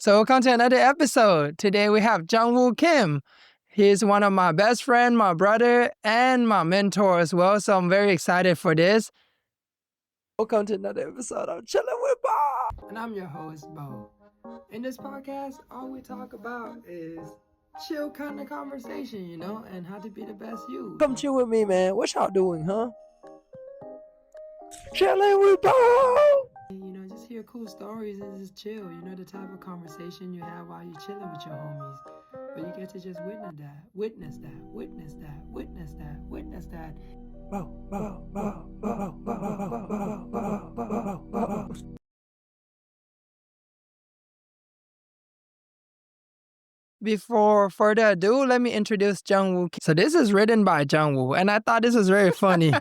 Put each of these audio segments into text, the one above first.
So welcome to another episode. Today we have Jungwoo Kim. He's one of my best friend, my brother, and my mentor as well. So I'm very excited for this. Welcome to another episode of Chilling with Bo. And I'm your host, Bo. In this podcast, all we talk about is chill kind of conversation, and how to be the best you. Come chill with me, man. What y'all doing, huh? Chilling with Bo. Just hear cool stories and just chill. The type of conversation you have while you're chilling with your homies. But you get to just witness that. Before further ado, let me introduce Jungwoo. So this is written by Jungwoo, and I thought this was very funny.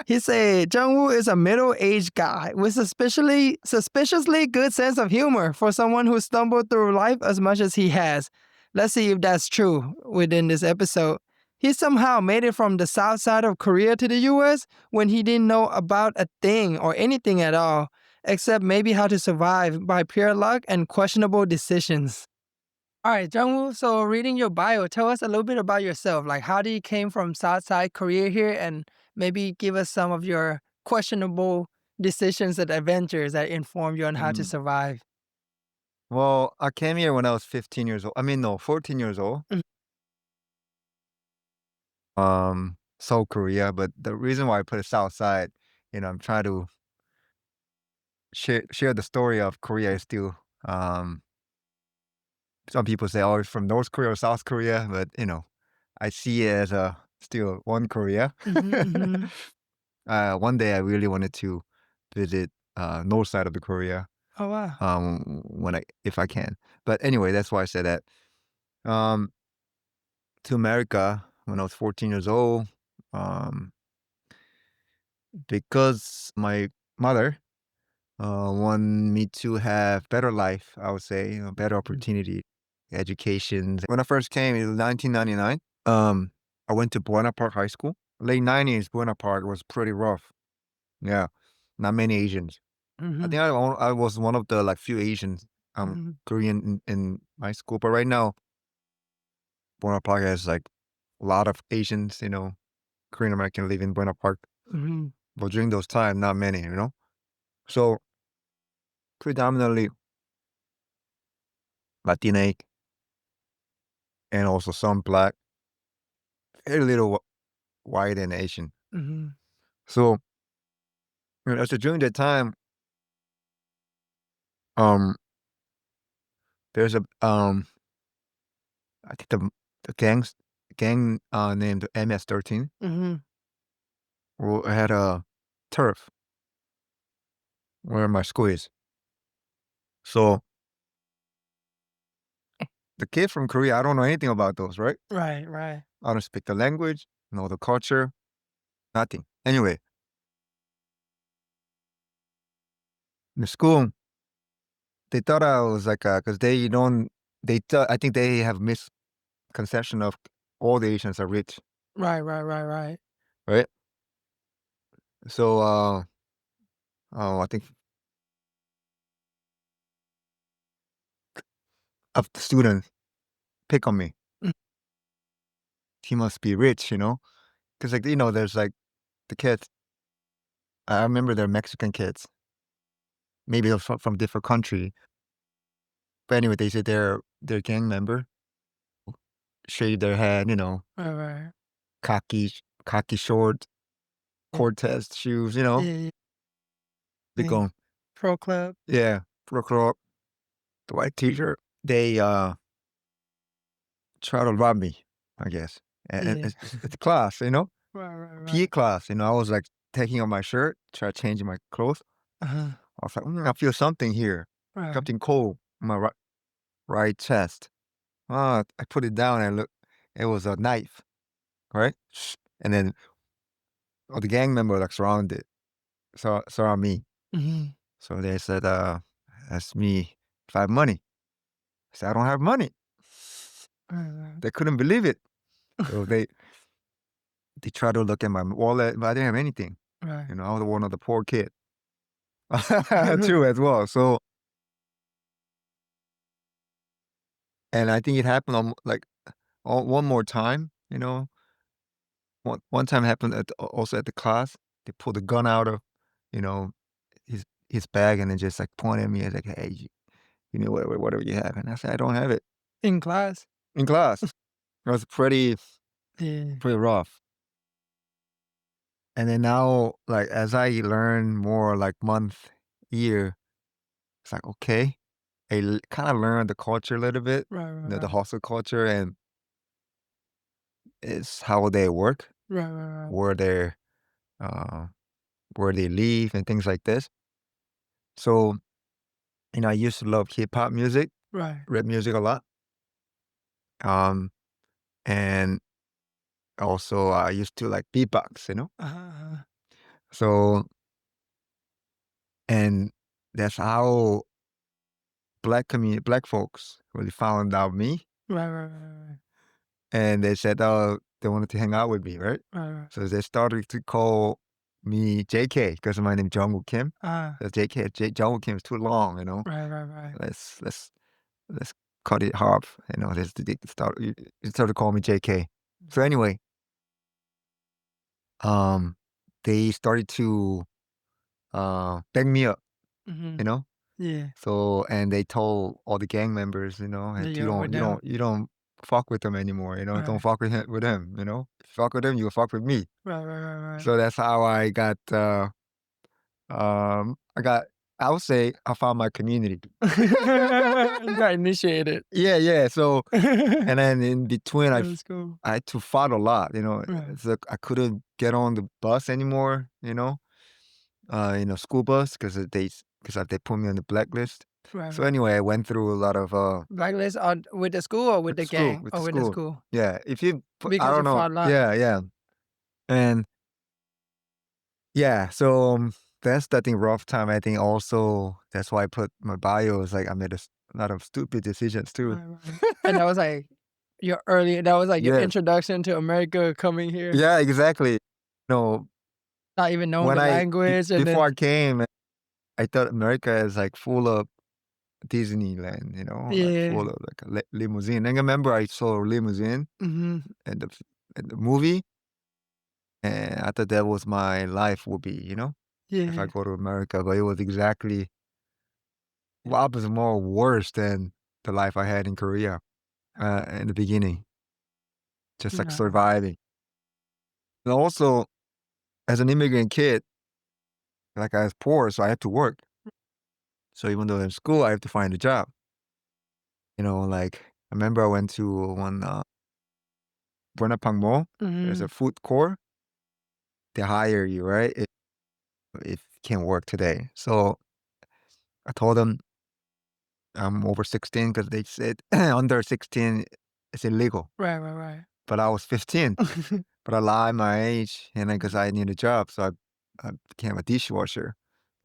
He said, Jungwoo is a middle-aged guy with suspiciously good sense of humor for someone who stumbled through life as much as he has. Let's see if that's true within this episode. He somehow made it from the south side of Korea to the US when he didn't know about a thing or anything at all, except maybe how to survive by pure luck and questionable decisions. All right, Jungwoo, so reading your bio, tell us a little bit about yourself. Like, how did you came from Southside Korea here, and maybe give us some of your questionable decisions and adventures that informed you on how to Mm. survive. Well, I came here when I was 15 years old. I mean, no, 14 years old. Mhm. Seoul, Korea. But the reason why I put it South Side, I'm trying to share the story of Korea is still. Um, some people say, "Oh, it's from North Korea or South Korea," but I see it as a still one Korea. Mhm. One day, I really wanted to visit north side of the Korea. Oh, wow. When if I can. But anyway, that's why I said that. Um, to America when I was 14 years old, um, because my mother wanted me to have better life, I would say, better opportunity, education. When I first came, it was 1999. I went to Buena Park High School. Late 90s, Buena Park was pretty rough. Yeah, not many Asians. I Mhm. think I was one of the like few Asians, Mhm. Korean in my school. But right now, Buena Park has like a lot of Asians, Korean American live in Buena Park. Mhm. But during those time, not many. So predominantly Latinx and also some black, very little white and Asian. Mhm. So so during that time, um, there's a I think the gang named MS-13 Mhm. who had a turf where my school is. So the kid from Korea, I don't know anything about those, right? Right, right. I don't speak the language, know the culture, nothing. Anyway, in the school, they thought I was like, because they thought, I think they have misconception of all the Asians are rich, Right. right? So, I think of the students pick on me. Mm. He must be rich. Because there's like the kids. I remember they're Mexican kids. Maybe they're from different country. But anyway, they said they're gang member. Shave their head, Right. khaki short, Yeah, Cortez shoes, yeah. They Yeah. go, Pro club. yeah, pro the white t-shirt. They try to rob me, I guess. And Yeah. it's class. PE Right. class. I was like taking off my shirt, try changing my clothes. Uh-huh. I was like, I feel something here, Right. something cold in my right chest. I put it down and look, it was a knife, right? And then all the gang member like surrounded, surround me. Mhm. So they said, ask me if I have money. I said, I don't have money. Right. They couldn't believe it. So they tried to look at my wallet, but I didn't have anything. Right. I was one of the poor kid too as well. So And I think it happened like one more time, one time happened also at the class. They pulled a gun out of, you know, his bag and then just like pointed at me and like, "Hey, you know, whatever you have." And I said, "I don't have it." In class? In class. It was Yeah. pretty rough. And then now, like as I learn more like month, year, it's like, okay, I kind of learned the culture a little bit, Right, right, the right. hustle culture and it's how they work, Right, right, right. where they're uh where they live and things like this. So, I used to love hip hop music, Right. rap music a lot. Um, and also I used to like beatbox. Uh-huh, uh-huh. So, and that's how black folks really found out me, Right, right, right, right. and they said, oh, they wanted to hang out with me, right? Right, right. So they started to call me JK because of my name Jungwoo Kim. Uh, So JK, Jungwoo Kim is too long. right, right, right. Let's cut it half. They started calling me JK. So anyway, um, they started to back me up, Mhm. you know. Yeah. So and they told all the gang members, Yeah, that you're with them. you don't fuck with them anymore. Don't Right. fuck with him. If you fuck with him, you fuck with me. Right, right, right, right. So that's how I got. I got. I would say I found my community. You got initiated. Yeah, yeah. So and then in between, That's cool. I had to fight a lot. Right. It's like I couldn't get on the bus anymore. School bus because they put me on the blacklist. Right, So right. anyway, I went through a lot of Blacklist on with the school or with the gang? with the Or with the school. school? Yeah, if you put, I Because you don't know. fought a lot. Yeah, yeah, and yeah. So that's the thing. Rough time. I think also that's why I put my bio is like I made a lot of stupid decisions too. Right, right. And that was like that was like your Yes. introduction to America coming here, Yeah. Exactly. No. not even knowing When the language and before then I came, I thought America is like full of Disneyland, like yeah. full of like a limousine. And I remember I saw a limousine Mhm. in the movie, and I thought that was my life would be, if I Yeah. go to America. But it was exactly what was more worse than the life I had in Korea in the beginning, just like Right. surviving. And also, as an immigrant kid, like I was poor, so I had to work. So even though in school, I have to find a job. Like I remember I went to one Buenapang Mall. There's a Mhm. food court. They hire you, right? If you can't work today. So I told them I'm over 16 because they said under 16 is illegal. Right, right, right. But I was 15. But I lied my age, and then because I need a job, so I became a dishwasher.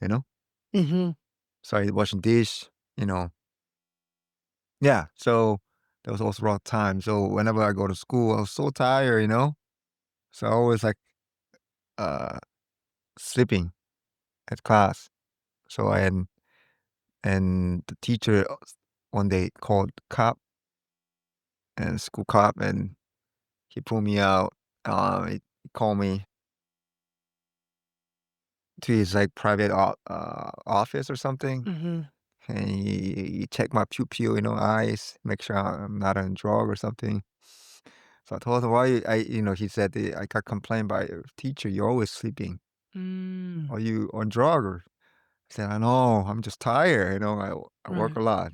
You know, Mhm. so I washing dish. You know, yeah. So that was also rough time. So whenever I go to school, I was so tired. So I always like uh sleeping at class. So and the teacher one day called cop and school cop, and he pulled me out. He called me to his like private office or something, Mhm. and he checked my pupil, eyes, make sure I'm not on drug or something. So I told him why he said I got complained by your teacher. You're always sleeping. Mm. Are you on drug or? I said I know. I'm just tired. I work Right. a lot.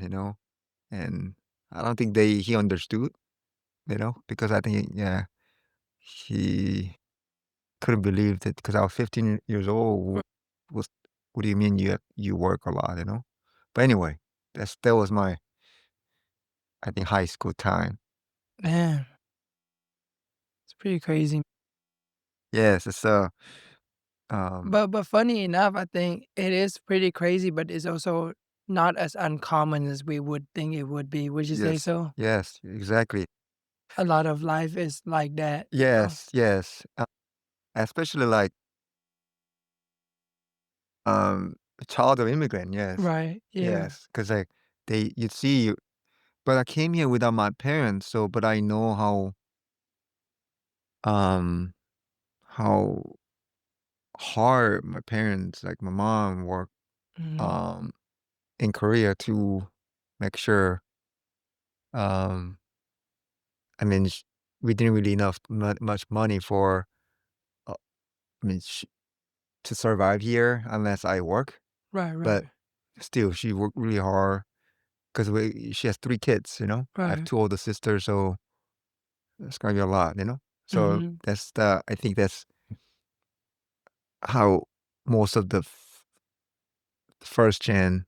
And I don't think he understood. Because I think yeah he couldn't believe that because I was 15 years old. Was what do you mean you work a lot? But anyway, that was my I think high school time. Man, it's pretty crazy. Yes, it's um But funny enough, I think it is pretty crazy, but it's also not as uncommon as we would think it would be. Would you say yes, so? yes, exactly. A lot of life is like that, you know? Yes, yes. Especially like a child of immigrant, yes. Right. Yeah. Yes, because like they you see but I came here without my parents, so but I know um how hard my parents, like my mom, worked Mhm. um in Korea to make sure um I mean we didn't really enough much money for I mean to survive here unless I work, Right, but right, still she worked really hard because she has 3 kids, I have right. 2 older sisters, so it's gonna be a lot. So Mhm. I think that's how most of the first gen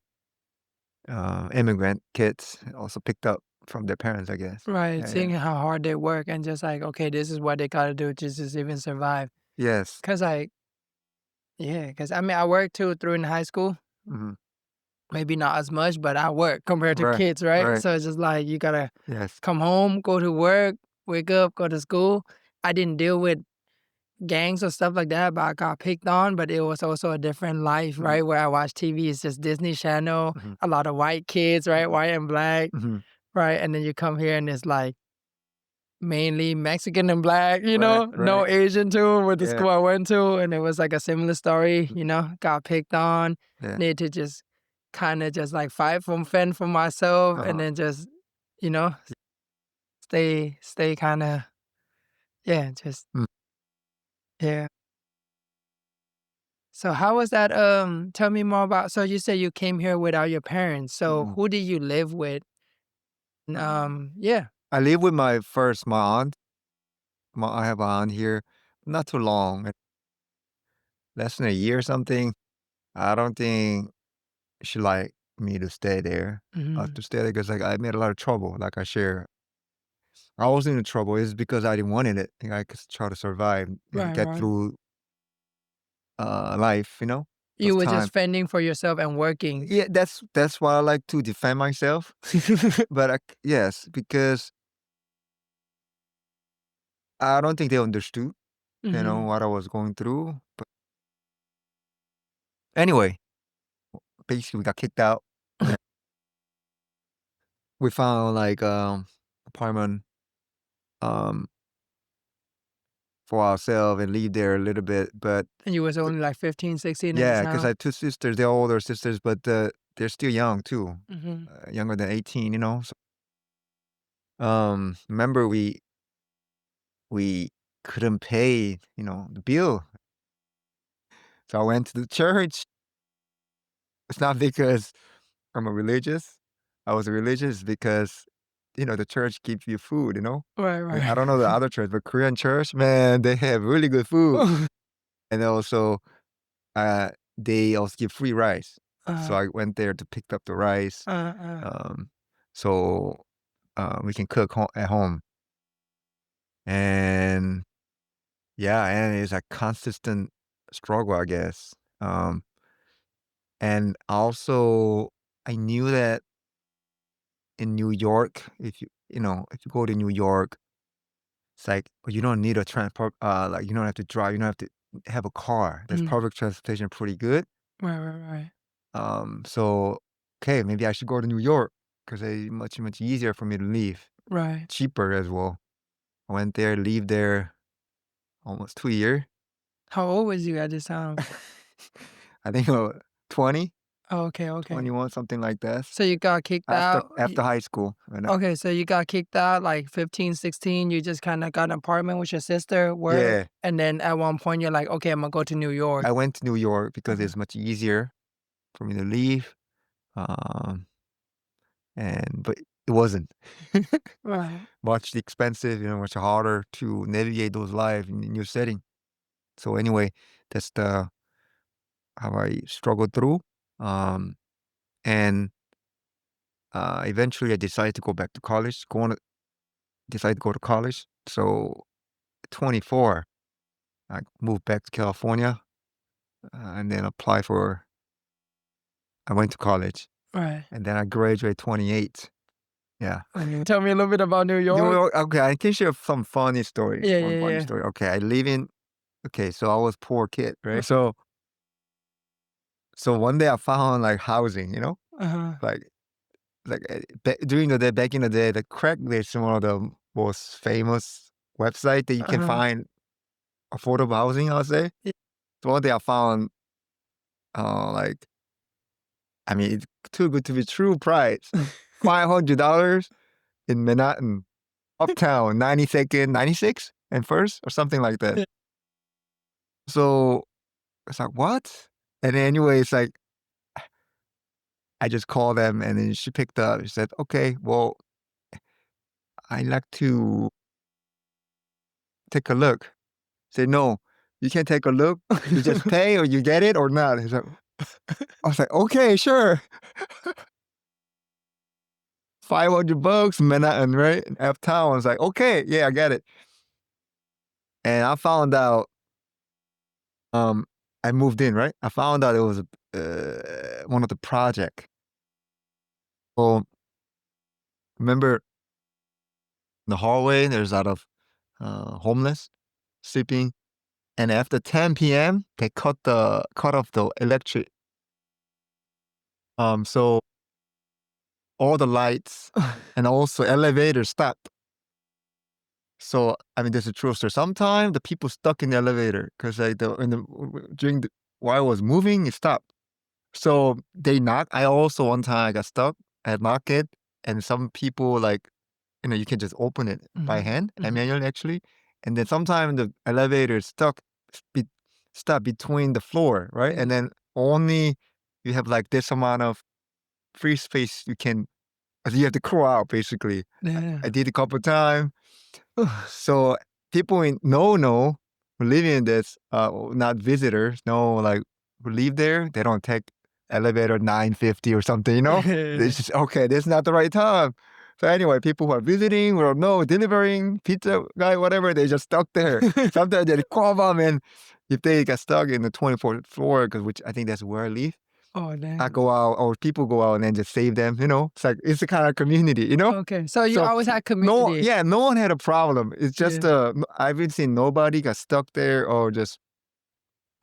immigrant kids also picked up from their parents, I guess. Right, Yeah, yeah. seeing how hard they work and just like, okay, this is what they gotta do just to even survive. Yes. 'Cause like yeah, 'cause I mean, I worked too through in high school. Mhm. Maybe not as much, but I work compared to Right. kids, right? Right. So it's just like you gotta Yes. come home, go to work, wake up, go to school. I didn't deal with gangs or stuff like that, but I got picked on, but it was also a different life, Mhm. right? Where I watch TV, it's just Disney Channel, Mhm. a lot of white kids, right? Mhm. White and black, Mhm. right? And then you come here and it's like mainly Mexican and black, Right. Right. no Asian too with the Yeah. school I went to. And it was like a similar story, Mm. got picked on, Yeah. need to just kind of just like fend for myself and Uh-huh. then just, you know, stay kind of, yeah, just, Mm. yeah. So how was that? Tell me more about, so you said you came here without your parents. So Mhm. who did you live with? Yeah. I live with my aunt. I have an aunt here, not too long, less than a year or something. I don't think she liked me to stay there. Hmm. To stay there because like I made a lot of trouble. Like I share, I was in trouble. It's because I didn't wanted it. I could try to survive and Right, get right. through life. Those You were just times. fending for yourself and working. Yeah, that's why I like to defend myself. But yes, because I don't think they understood, Hmm. what I was going through. But anyway, basically we got kicked out. And we found like apartment um for ourselves and live there a little bit. But And you was only like 15, 16 at the yeah, because I time? have 2 sisters. They're older sisters, but they're still young too, Mhm. younger than 18. So, remember we couldn't pay, the bill, so I went to the church. It's not because I'm a religious. I was religious because, the church gives you food. Right, I right. don't know the other church, but Korean church, man, they have really good food, and also uh, they also give free rice. So Uh, I went there to pick up the rice, uh. um, so we can cook at home. And yeah, and it's a consistent struggle, I guess. And also, I knew that in New York, if you go to New York, it's like you don't need a transport. Like you don't have to drive. You don't have to have a car. There's Mhm. public transportation pretty good. Right, right, right. So okay, maybe I should go to New York because it's much easier for me to leave, Right. cheaper as well. I went there, leave there almost 2 years. How old was you at this time? I think 20, Oh, okay, okay. 21, something like that. So you got kicked After out? after high school, Okay, so you got kicked out like 15, 16. You just kinda got an apartment with your sister, work, yeah, and then at one point you're like, "Okay, Imma go to New York." I went to New York because Uh-huh. it's much easier for me to leave. Um, but it wasn't. Right. Much expensive, much harder to navigate those lives in new setting. So anyway, that's the how I struggled through. Um, and eventually I decided to go back to college. Decided to go to college. So 24, I moved back to California and then apply for. I went to college Right. and then I graduated 28. Yeah. Tell me a little bit about New New York. York. Okay, I can share some funny story. Yeah, One yeah, funny yeah. story. Okay, I live in. Okay, so I was poor kid, right? So one day I found like housing, Uh-huh. like like during the day, back in the day, the Craigslist is one of the most famous website that you can Uh-huh. find affordable housing, I'll say. Yeah. So one day I found, like, I mean, it's too good to be true price. $500 in Manhattan, uptown, 92nd, 96 and First, or something like that. Yeah. So it's like, what? And then anyway, it's like, I just called them and then she picked up. She said, okay, well, I'd like to take a look. I said, no, you can't take a look. You just pay or you get it or not. He's like, I was like, okay, sure. $500, Manhattan, right? In uptown. I was like, okay, yeah, I get it. And I found out, I moved in, right? I found out it was one of the project. Well, remember in the hallway, there's a lot of homeless sleeping. And after 10 p.m., they cut off the electric. So all the lights and also elevators stopped. So I mean, there's a true story. Sometimes the people stuck in the elevator because like during the while I was moving, it stopped. So they knocked. I also one time I got stuck. I knocked it, and some people like, you can just open it by Mhm. hand and Mhm. manually actually. And then sometimes the elevator is be, stuck between the floor, right? Yeah. And then only you have like this amount of free space you can. You have to crawl out basically. I Yeah. did a couple times. So people no who live in this, not visitors, no, like who live there, they don't take elevator 950 or something, It's Yeah. just okay, this is not the right time. So anyway, people who are visiting or no delivering pizza guy, whatever, they just stuck there. Sometimes they call them, and if they get stuck in the 24th floor, because which I think that's where I live, Oh, I damn. go out or people go out and then just save them. It's like it's a kind of community. Okay. So you So always had no, community. yeah, no one had a problem. It's just Yeah. I've been seeing nobody got stuck there or just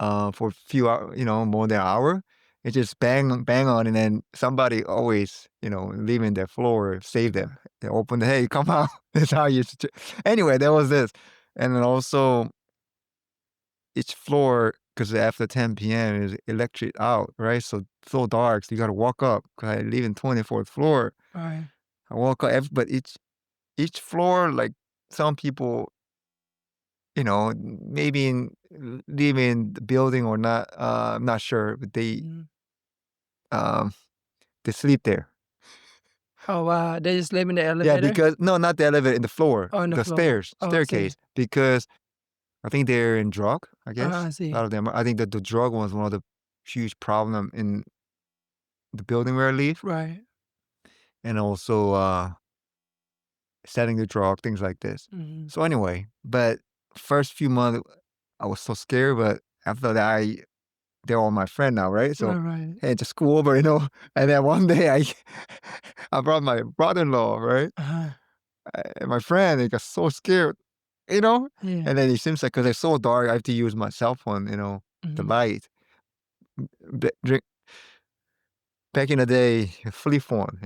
for a few hours, more than an hour. It just bang on, and then somebody always leaving their floor save them. They open the hey, come out. That's how you should. Anyway, there was this, and then also each floor because after 10 p.m. is electric out, right? So dark, so you got to walk up. Because I live in 24th floor. Right. I walk up, but each floor, like some people, maybe live in the building or not. I'm not sure, but Mhm. um they sleep there. Oh, wow. They just live in the Yeah, elevator? because no, not the elevator, in the floor, On the the floor. Oh, I see. staircase. Because I think they're in drug. I I guess a see. lot of them. I think that the drug was one of the huge problem in the building where I live, Right. and also selling the drug, things like this. Mhm. So anyway, but first few months I was so scared, but after that they're all my friend now, right? So, Right, right. hey, just school over, And then one day I brought my brother-in-law, right? Uh-huh. And my friend, he got so scared, you know? Yeah. And then it seems like because it's so dark, I have to use my cell phone, the Mhm. light. Drink back in the day, flip phone,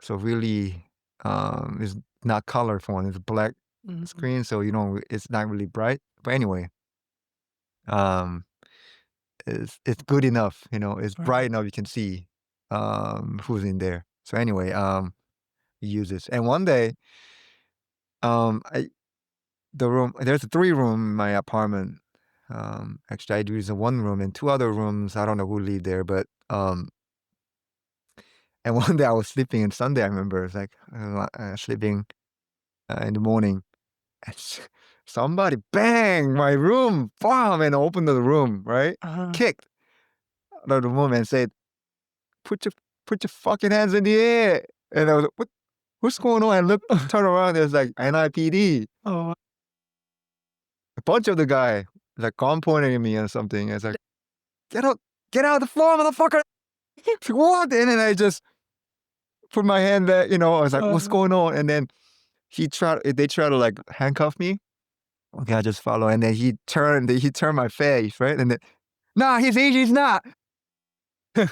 So really, it's not color phone, it's black Mhm. screen, so it's not really bright. But anyway, um, it's good enough, it's bright Right. enough you can see who's in there. So anyway, we use this. And one day, I the room there's a three room in my apartment. Actually I do use a one room and two other rooms. I don't know who live there, but and one day I was sleeping and Sunday I remember it's like sleeping in the morning. And somebody bang my room, bam, and opened the room, right? Uh-huh. Kicked out of the room and said, put your put your fucking hands in the air. And I was like, what's going on? I look, turn around, there's like NIPD. Oh, A bunch of the guy like gun pointing at me or something. It's like, get out, get out of the floor, motherfucker. It's like, what? And then I just put my hand there, I was like, what's uh, going on? And then they try to like handcuff me. Okay, I just follow. And then he turned my face, right? And then, nah, he's not.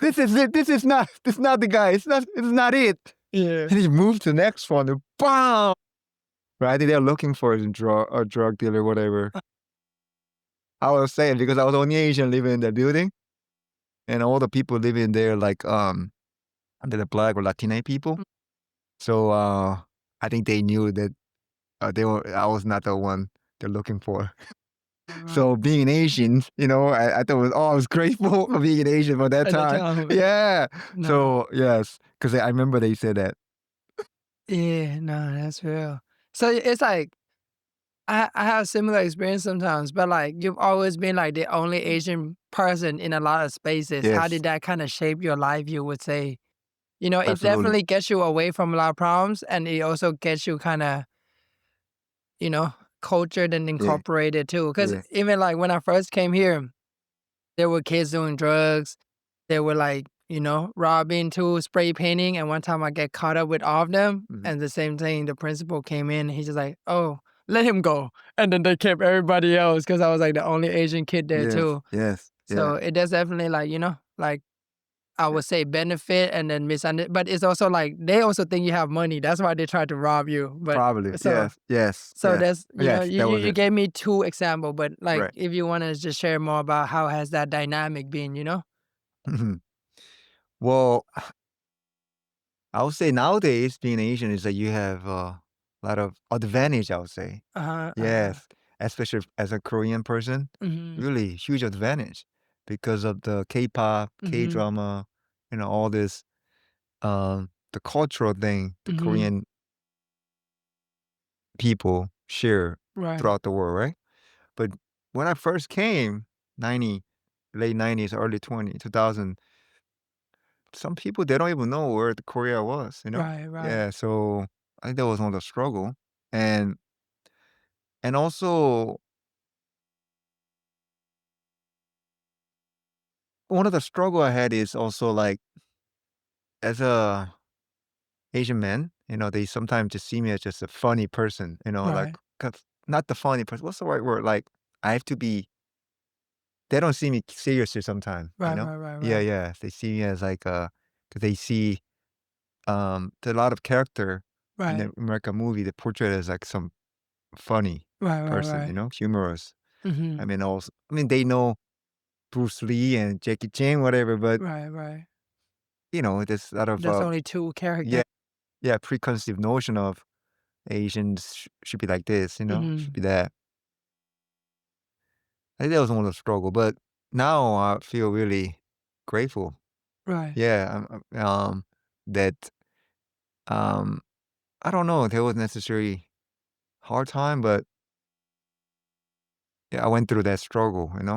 This is it. This is not the guy. It's not it. Yeah. And he moved to the next one and BAM! Right? I think they're looking for a drug dealer, whatever. I was saying because I was only Asian living in that building, and all the people living there like under the black or Latina people. So I think they knew that I was not the one they're looking for. Right. So being an Asian, I thought I was grateful for being an Asian for that At the time. time. Yeah. No. So yes, because I remember they said that. Yeah, no, that's real. So it's like I have similar experience sometimes, but like you've always been like the only Asian person in a lot of spaces. How Yes, did that kind of shape your life, you would say? You know, it absolutely. definitely gets you away from a lot of problems and it also gets you kind of, you know, cultured and Yeah, incorporated too. Cause yeah. even like when I first came here, there were kids doing drugs. They were like, you know, robbing too, spray painting. And one time I get caught up with all of them. Mhm. And the same thing, the principal came in and he's just like, oh, let him go. And then they kept everybody else because I was like the only Asian kid there Yes, too. yes, yeah. So it does definitely like, you know, like I would say benefit and then misunderstand. But it's also like they also think you have money. That's why they try to rob you. But Probably. so Yes, yes, so yes. that's you know, Yes, you that you was you it. gave me two examples, but like Right. if you want to just share more about how has that dynamic been, you know? Mhm. Well, I would say nowadays being Asian is that you have a lot of advantage, I would say. Uh-huh. Uh-huh. Yes, especially as a Korean person, Mhm. really huge advantage because of the K-pop, Mhm. K-drama, all this the cultural thing the Mhm. Korean people share Right. throughout the world, right? But when I first came, 90, late 90s, early 2000, some people they don't even know where the Korea was. Right. Right. Yeah, so I think that was one of the struggle. And and also one of the struggle I had is also like as a Asian man, they sometimes just see me as just a funny person, like Right. 'cause not the funny person. What's the right word? Like I have to be they don't see me seriously sometimes. Right. Right. Right. Yeah, Right. yeah. They see me as like 'cause they see there's a lot of character in the Right. American movie that portrayed as like some funny Right. Right. person, Right. humorous. Mhm. I mean they know Bruce Lee and Jackie Chan, whatever, but Right. Right. there's a lot of There's only two characters. yeah, yeah, preconceived notion of Asians should be like this, should Mhm. be that. I think that was one of the struggle, but now I feel really grateful. Right. Yeah, that um, I don't know, there was necessarily hard time, but yeah, I went through that struggle, and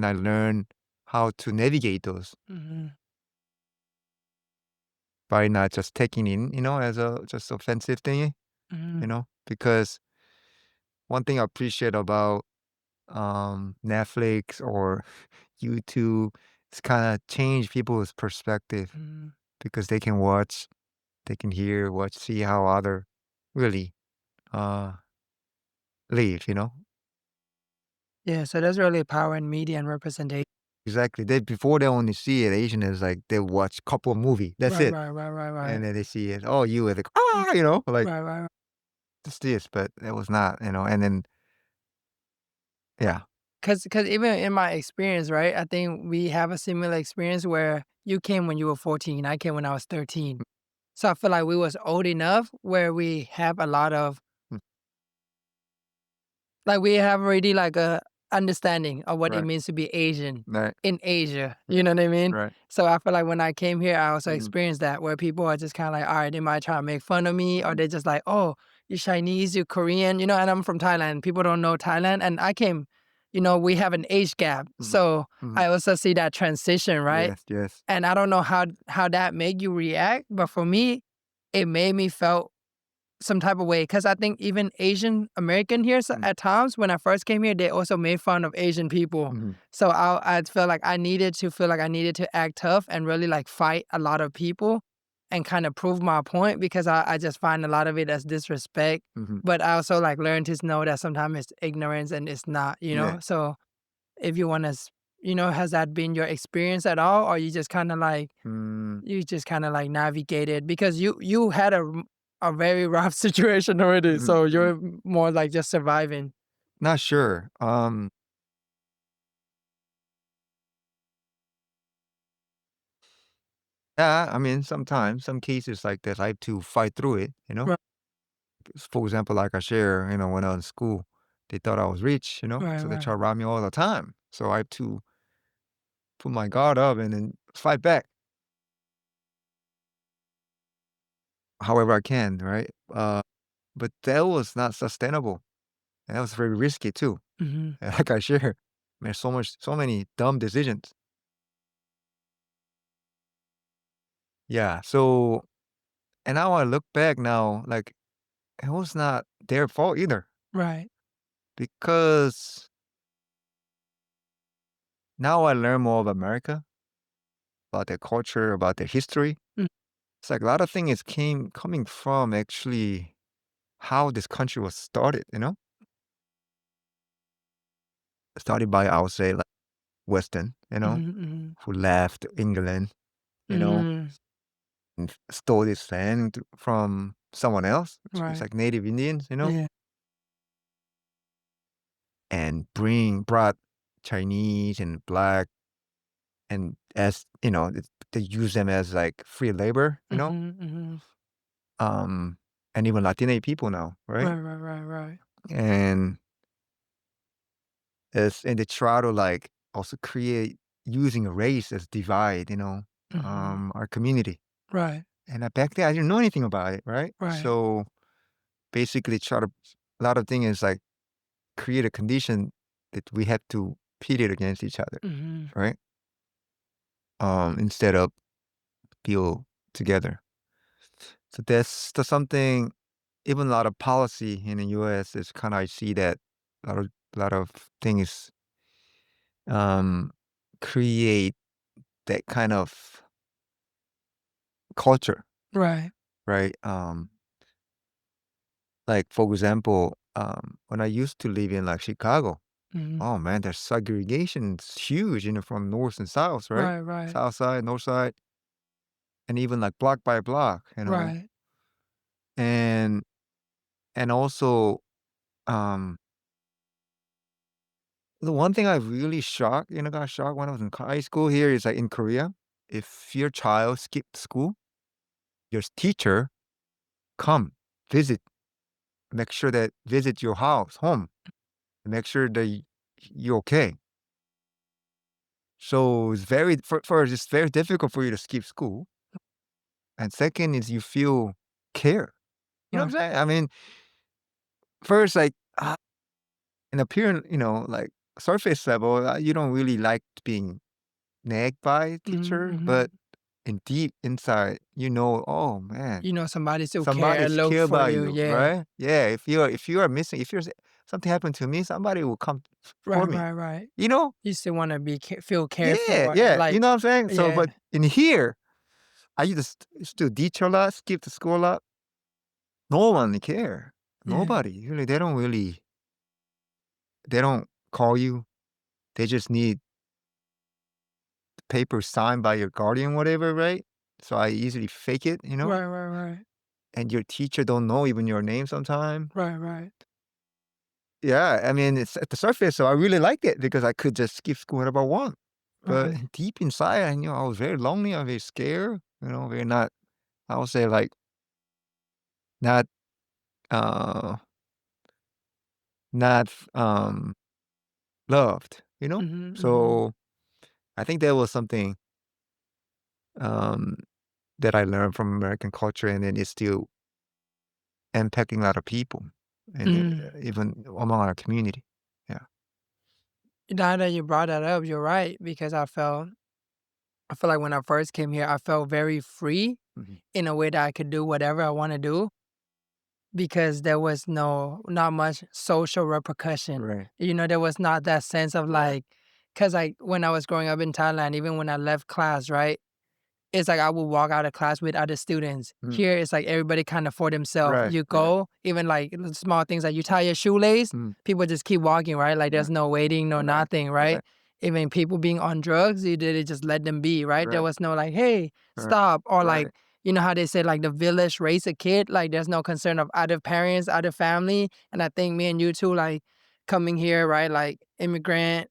I learned how to navigate those Mhm. by not just taking in, as a just offensive thing, Mhm. because one thing I appreciate about Netflix or YouTube, it's kind of change people's perspective Mhm. because they can watch, they can hear, watch, see how other really uh live. Yeah. So there's really power in media and representation. Exactly. They before they only see it, Asian is like they watch couple of movie. That's Right. it. Right. Right. Right. And Right. then they see it. Oh, you are like like Right. Right. just this, but it was not. And then yeah. Cause even in my experience, right, I think we have a similar experience where you came when you were 14, I came when I was 13. So I feel like we was old enough where we have a lot of Mm, like we have already like a understanding of what it right. means to be Asian Right. in Asia. You know what I mean? Right. So I feel like when I came here, I also Mhm. experienced that where people are just kind of like, all right, they might try to make fun of me, or they're just like, oh, you're Chinese, you're Korean, and I'm from Thailand. People don't know Thailand. And I came, we have an age gap. Mhm. So Mhm. I also see that transition, right? Yes, yes. And I don't know how that made you react, but for me, it made me felt some type of way, because I think even Asian American here, so Mm, at times when I first came here, they also made fun of Asian people. mhm, So I felt like I needed to feel like I needed to act tough and really like fight a lot of people and kind of prove my point, because I just find a lot of it as disrespect. mhm. But I also like learned to know that sometimes it's ignorance and it's not. Yeah. So if you want to, has that been your experience at all, or you just kind of like Mm, navigated because you had a very rough situation already, mm, so you're more like just surviving. not sure. Yeah, I mean, sometimes, some cases like this, I have to fight through it, you know? Right, For example, like I share, when I was in school, they thought I was rich, right, so they right. try to rob me all the time. So I have to put my guard up and then fight back however I can, right? But that was not sustainable. And that was very risky too. Mhm. And like I share, man, so many dumb decisions. Yeah. So, and now I look back now, like it was not their fault either, Right. because now I learn more of America, about their culture, about their history. Mm, It's like a lot of things came coming from actually how this country was started, started by, I would say, like Western, mhm, mhm. who left England, you know, Mm, and stole this land from someone else. It's right. like Native Indians, Yeah. and brought Chinese and black, and as they use them as like free labor, Mhm, mhm. um, and even Latino people now, right? Right, right, right, right. And they try to like also create using race as divide, Mhm. our community. Right, And back then I didn't know anything about it, right? right. So basically, try to a lot of things is like create a condition that we have to pit it against each other, Mhm. right? Instead of feel together. So that's something. Even a lot of policy in the U.S. is kind of, I see that a lot of things um, create that kind of culture, Right. right? Like for example, when I used to live in like Chicago, Mhm. oh man, there's segregation's huge, from north and south, right? Right, right, South side, north side, and even like block by block, right. and also um the one thing I really got shocked when I was in high school here is like in Korea, if your child skipped school, your teacher come visit, make sure that visit your home, make sure that you're okay. So it's first, it's very difficult for you to skip school, and second is you feel care. You know Right. what I'm saying? I mean, first, like in appearance, like surface level, you don't really like being nagged by a Mhm, teacher, mhm. but in deep inside, oh man, Somebody still care, somebody's look care for about you. you, Yeah. right? Yeah, if you are missing, if you're something happened to me, somebody will come Right, for me. right, right. You know? You still wanna feel cared Yeah, for and yeah. You like know what I'm saying? So, yeah, but in here, I used to teach a lot, skip the school a lot. No one care. yeah, Nobody. Really, they don't call you. They just need paper signed by your guardian, whatever, right? So I easily fake it. right, right, right, And your teacher don't know even your name sometime. right, right, Yeah, I mean, it's at the surface, so I really liked it because I could just skip school whenever I want. But right. deep inside, I was very lonely. I was very scared. Very not. I would say like not, uh, not loved. Mhm, mhm, So I think that was something um that I learned from American culture, and then it's still impacting a lot of people, and mm. even among our community. Yeah. Now that you brought that up, you're right because I feel like when I first came here, I felt very free Mhm. in a way that I could do whatever I wanna do because there was not much social repercussion. Right. There was not that sense of like, cause like, when I was growing up in Thailand, even when I left class, right? It's like I would walk out of class with other students. Mm. Here, it's like everybody kind of for themselves. Right. You Right. go, even like small things like you tie your shoelace, Mm. people just keep walking, right? Like Yeah. there's no waiting, no Right. nothing, right? Right. even people being on drugs, you did just let them be, right? There Right. was no like, hey, Right. stop, or like, Right. you know how they say like the village raise a kid, like there's no concern of other parents, other family. And I think me and you too, like coming here, right? Like immigrant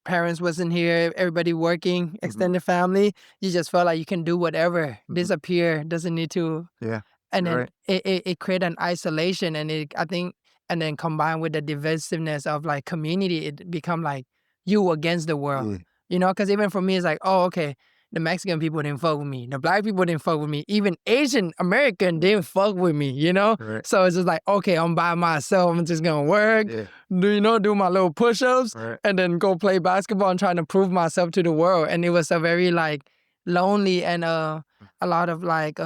parents wasn't here, everybody working, Mhm. extended family, you just felt like you can do whatever, Mhm. disappear, doesn't need to. Yeah. And You're then right. it create an isolation, and I think, and then combined with the divisiveness of like community, it become like you against the world, Yeah. you know? Because even for me, it's like, oh, okay, the Mexican people didn't fuck with me, the black people didn't fuck with me, even Asian American didn't fuck with me, you know? Right. So it's just like, okay, I'm by myself, I'm just gonna work, Yeah. do my little push-ups, Right. and then go play basketball and trying to prove myself to the world. And it was a very like lonely and a lot of like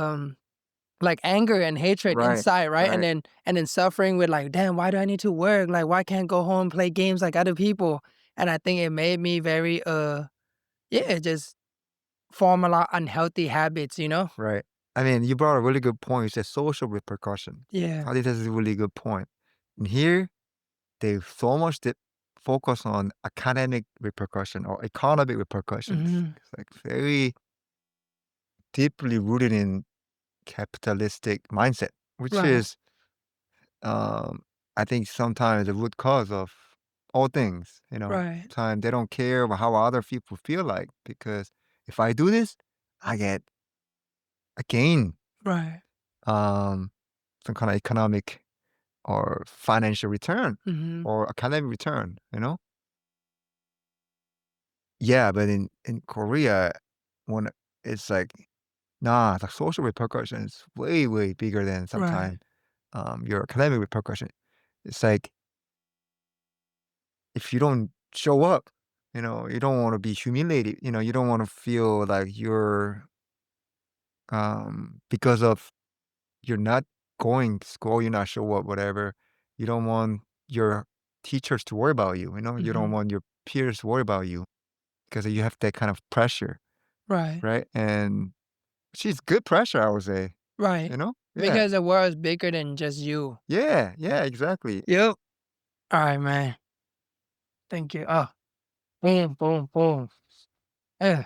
anger and hatred Right. inside, right? Right. And then suffering with like, damn, why do I need to work? Like, why can't I go home and play games like other people? And I think it made me very yeah, just form a lot unhealthy habits, you know? Right. I mean, you brought a really good point. You said social repercussion. Yeah. I think that's a really good point. And here, they so much focus on academic repercussion or economic repercussions. Hmm. It's like very deeply rooted in capitalistic mindset, which Right. is, um, I think, sometimes the root cause of all things. Right. Time they don't care about how other people feel like because if I do this, I get a gain, Right. um, some kind of economic or financial return Hmm. or academic return. Yeah, but in Korea, when it's like, nah, the social repercussion is way, way bigger than Right. sometimes your academic repercussion. It's like if you don't show up, you don't want to be humiliated. You don't want to feel like you're because of you're not going to school, you're not show up, whatever. You don't want your teachers to worry about you. You don't Hmm. want your peers to worry about you because you have that kind of pressure, Right. right? And she's good pressure, I would say. Right. Yeah. Because the world is bigger than just you. Yeah, yeah, exactly. Yep. All right, man. Thank you. Oh, boom, boom, boom. Eh.